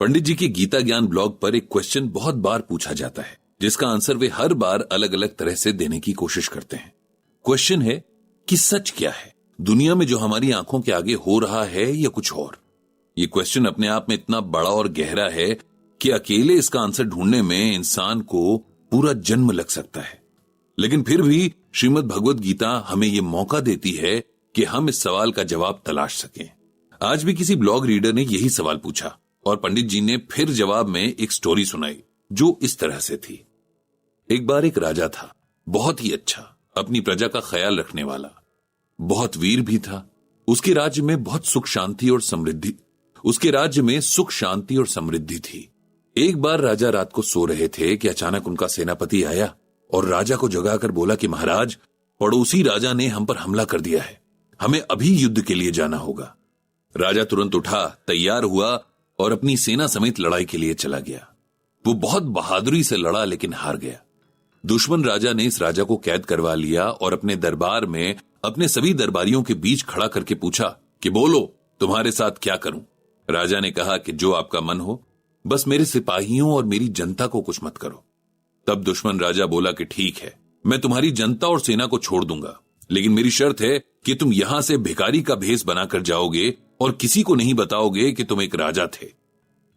पंडित जी के गीता ज्ञान ब्लॉग पर एक क्वेश्चन बहुत बार पूछा जाता है, जिसका आंसर वे हर बार अलग अलग तरह से देने की कोशिश करते हैं। क्वेश्चन है कि सच क्या है, दुनिया में जो हमारी आंखों के आगे हो रहा है या कुछ और। ये क्वेश्चन अपने आप में इतना बड़ा और गहरा है कि अकेले इसका आंसर ढूंढने में इंसान को पूरा जन्म लग सकता है। लेकिन फिर भी श्रीमद् भगवद गीता हमें यह मौका देती है कि हम इस सवाल का जवाब तलाश सकें। आज भी किसी ब्लॉग रीडर ने यही सवाल पूछा और पंडित जी ने फिर जवाब में एक स्टोरी सुनाई जो इस तरह से थी। एक बार एक राजा था, बहुत ही अच्छा, अपनी प्रजा का ख्याल रखने वाला, बहुत वीर भी था। उसके राज्य में बहुत सुख शांति और समृद्धि थी। एक बार राजा रात को सो रहे थे कि अचानक उनका सेनापति आया और राजा को जगाकर बोला कि महाराज, पड़ोसी राजा ने हम पर हमला कर दिया है, हमें अभी युद्ध के लिए जाना होगा। राजा तुरंत उठा, तैयार हुआ और अपनी सेना समेत लड़ाई के लिए चला गया। वो बहुत बहादुरी से लड़ा लेकिन हार गया। दुश्मन राजा ने इस राजा को कैद करवा लिया और अपने दरबार में अपने सभी दरबारियों के बीच खड़ा करके पूछा कि बोलो, तुम्हारे साथ क्या करूं। राजा ने कहा कि जो आपका मन हो, बस मेरे सिपाहियों और मेरी जनता को कुछ मत करो। तब दुश्मन राजा बोला कि ठीक है, मैं तुम्हारी जनता और सेना को छोड़ दूंगा, लेकिन मेरी शर्त है कि तुम यहां से भिखारी का भेष बनाकर जाओगे और किसी को नहीं बताओगे कि तुम एक राजा थे।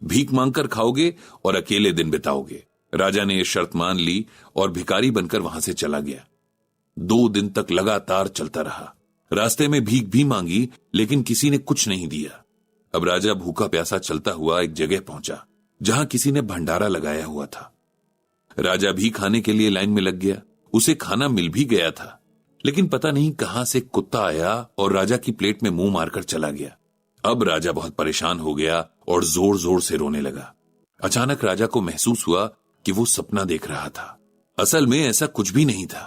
भीख मांगकर खाओगे और अकेले दिन बिताओगे। राजा ने यह शर्त मान ली और भिखारी बनकर वहां से चला गया। 2 दिन तक लगातार चलता रहा। रास्ते में भीख भी मांगी लेकिन किसी ने कुछ नहीं दिया। अब राजा भूखा प्यासा चलता हुआ एक जगह पहुंचा जहां किसी ने भंडारा लगाया हुआ था। राजा भी खाने के लिए लाइन में लग गया। उसे खाना मिल भी गया था, लेकिन पता नहीं कहां से कुत्ता आया और राजा की प्लेट में मुंह मारकर चला गया। अब राजा बहुत परेशान हो गया और जोर जोर से रोने लगा। अचानक राजा को महसूस हुआ कि वो सपना देख रहा था। असल में ऐसा कुछ भी नहीं था।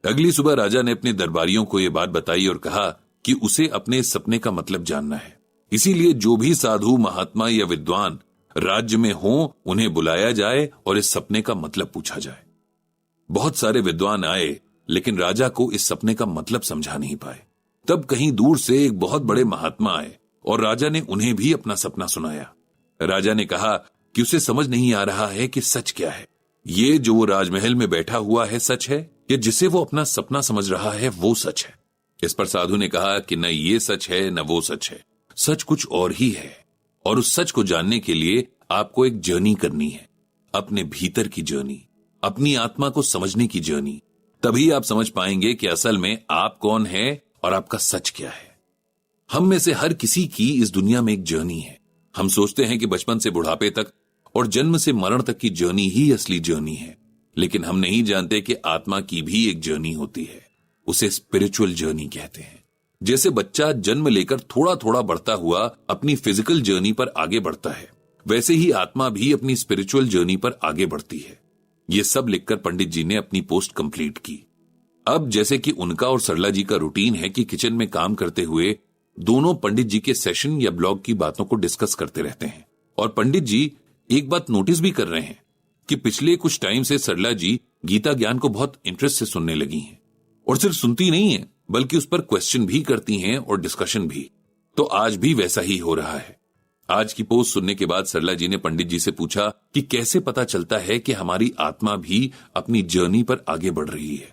अगली सुबह राजा ने अपने दरबारियों को यह बात बताई और कहा कि उसे अपने इस सपने का मतलब जानना है। इसीलिए जो भी साधु, महात्मा या विद्वान राज्य में हो, उन्हें बुलाया जाए और इस सपने का मतलब पूछा जाए। बहुत सारे विद्वान आए, लेकिन राजा को इस सपने का मतलब समझा नहीं पाए। तब कहीं दूर से एक बहुत बड़े महात्मा आए और राजा ने उन्हें भी अपना सपना सुनाया। राजा ने कहा कि उसे समझ नहीं आ रहा है कि सच क्या है। ये जो वो राजमहल में बैठा हुआ है सच है, या जिसे वो अपना सपना समझ रहा है वो सच है। इस पर साधु ने कहा कि न ये सच है न वो सच है, सच कुछ और ही है। और उस सच को जानने के लिए आपको एक जर्नी करनी है, अपने भीतर की जर्नी, अपनी आत्मा को समझने की जर्नी। तभी आप समझ पाएंगे कि असल में आप कौन है और आपका सच क्या है। हम में से हर किसी की इस दुनिया में एक जर्नी है। हम सोचते हैं कि बचपन से बुढ़ापे तक और जन्म से मरण तक की जर्नी ही असली जर्नी है, लेकिन हम नहीं जानते कि आत्मा की भी एक जर्नी होती है। उसे स्पिरिचुअल जर्नी कहते हैं। जैसे बच्चा जन्म लेकर थोड़ा थोड़ा बढ़ता हुआ अपनी फिजिकल जर्नी पर आगे बढ़ता है, वैसे ही आत्मा भी अपनी स्पिरिचुअल जर्नी पर आगे बढ़ती है। ये सब लिखकर पंडित जी ने अपनी पोस्ट कंप्लीट की। अब जैसे कि उनका और सरला जी का रूटीन है कि किचन में काम करते हुए दोनों पंडित जी के सेशन या ब्लॉग की बातों को डिस्कस करते रहते हैं। और पंडित जी एक बात नोटिस भी कर रहे हैं कि पिछले कुछ टाइम से सरला जी गीता ज्ञान को बहुत इंटरेस्ट से सुनने लगी हैं, और सिर्फ सुनती नहीं है बल्कि उस पर क्वेश्चन भी करती हैं और डिस्कशन भी। तो आज भी वैसा ही हो रहा है। आज की पोस्ट सुनने के बाद सरला जी ने पंडित जी से पूछा कि कैसे पता चलता है कि हमारी आत्मा भी अपनी जर्नी पर आगे बढ़ रही है।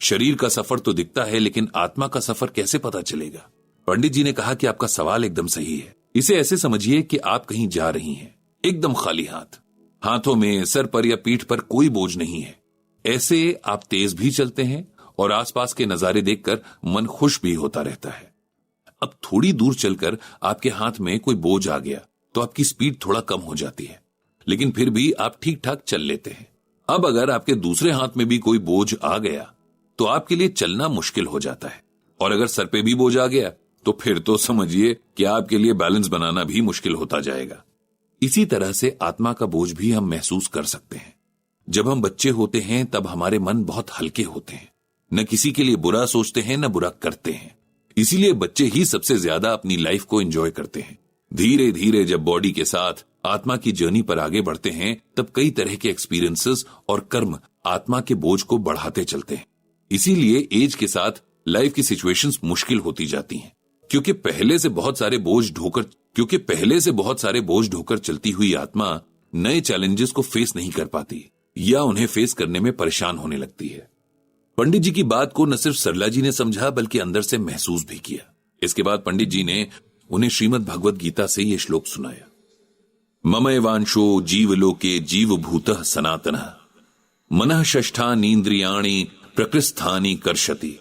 शरीर का सफर तो दिखता है, लेकिन आत्मा का सफर कैसे पता चलेगा। पंडित जी ने कहा कि आपका सवाल एकदम सही है। इसे ऐसे समझिए कि आप कहीं जा रही हैं, एकदम खाली हाथ, हाथों में, सर पर या पीठ पर कोई बोझ नहीं है। ऐसे आप तेज भी चलते हैं और आसपास के नजारे देखकर मन खुश भी होता रहता है। अब थोड़ी दूर चलकर आपके हाथ में कोई बोझ आ गया तो आपकी स्पीड थोड़ा कम हो जाती है, लेकिन फिर भी आप ठीक ठाक चल लेते हैं। अब अगर आपके दूसरे हाथ में भी कोई बोझ आ गया तो आपके लिए चलना मुश्किल हो जाता है, और अगर सर पे भी बोझ आ गया तो फिर तो समझिए कि आपके लिए बैलेंस बनाना भी मुश्किल होता जाएगा। इसी तरह से आत्मा का बोझ भी हम महसूस कर सकते हैं। जब हम बच्चे होते हैं तब हमारे मन बहुत हल्के होते हैं, न किसी के लिए बुरा सोचते हैं न बुरा करते हैं। इसीलिए बच्चे ही सबसे ज्यादा अपनी लाइफ को एंजॉय करते हैं। धीरे धीरे जब बॉडी के साथ आत्मा की जर्नी पर आगे बढ़ते हैं तब कई तरह के एक्सपीरियंसेस और कर्म आत्मा के बोझ को बढ़ाते चलते हैं। इसीलिए एज के साथ लाइफ की सिचुएशंस मुश्किल होती जाती हैं, क्योंकि पहले से बहुत सारे बोझ ढोकर चलती हुई आत्मा नए चैलेंजेस को फेस नहीं कर पाती या उन्हें फेस करने में परेशान होने लगती है। पंडित जी की बात को न सिर्फ सरला जी ने समझा बल्कि अंदर से महसूस भी किया। इसके बाद पंडित जी ने उन्हें श्रीमद् भगवद गीता से यह श्लोक सुनाया। ममैवांशो जीवलोके जीवभूतः सनातनः मनः षष्ठानीन्द्रियाणि प्रकृष्ठानि कर्षति।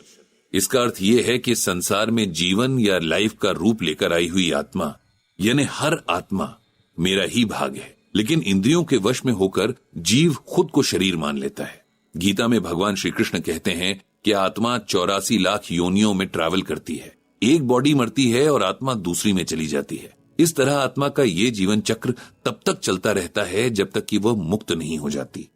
इसका अर्थ यह है कि संसार में जीवन या लाइफ का रूप लेकर आई हुई आत्मा यानी हर आत्मा मेरा ही भाग है, लेकिन इंद्रियों के वश में होकर जीव खुद को शरीर मान लेता है। गीता में भगवान श्री कृष्ण कहते हैं कि आत्मा 84 लाख योनियों में ट्रैवल करती है। एक बॉडी मरती है और आत्मा दूसरी में चली जाती है। इस तरह आत्मा का ये जीवन चक्र तब तक चलता रहता है जब तक कि वह मुक्त नहीं हो जाती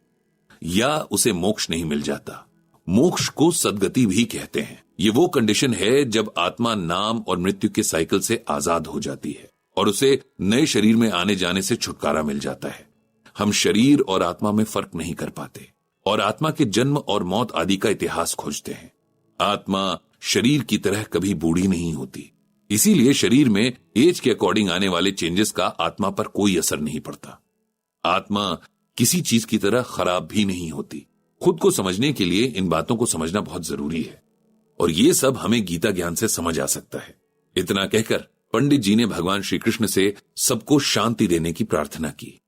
या उसे मोक्ष नहीं मिल जाता। मोक्ष को सद्गति भी कहते हैं। ये वो कंडीशन है जब आत्मा नाम और मृत्यु के साइकिल से आजाद हो जाती है और उसे नए शरीर में आने जाने से छुटकारा मिल जाता है। हम शरीर और आत्मा में फर्क नहीं कर पाते और आत्मा के जन्म और मौत आदि का इतिहास खोजते हैं। आत्मा शरीर की तरह कभी बूढ़ी नहीं होती, इसीलिए शरीर में एज के अकॉर्डिंग आने वाले चेंजेस का आत्मा पर कोई असर नहीं पड़ता। आत्मा किसी चीज की तरह खराब भी नहीं होती। खुद को समझने के लिए इन बातों को समझना बहुत जरूरी है और ये सब हमें गीता ज्ञान से समझ आ सकता है। इतना कहकर पंडित जी ने भगवान श्री कृष्ण से सबको शांति देने की प्रार्थना की।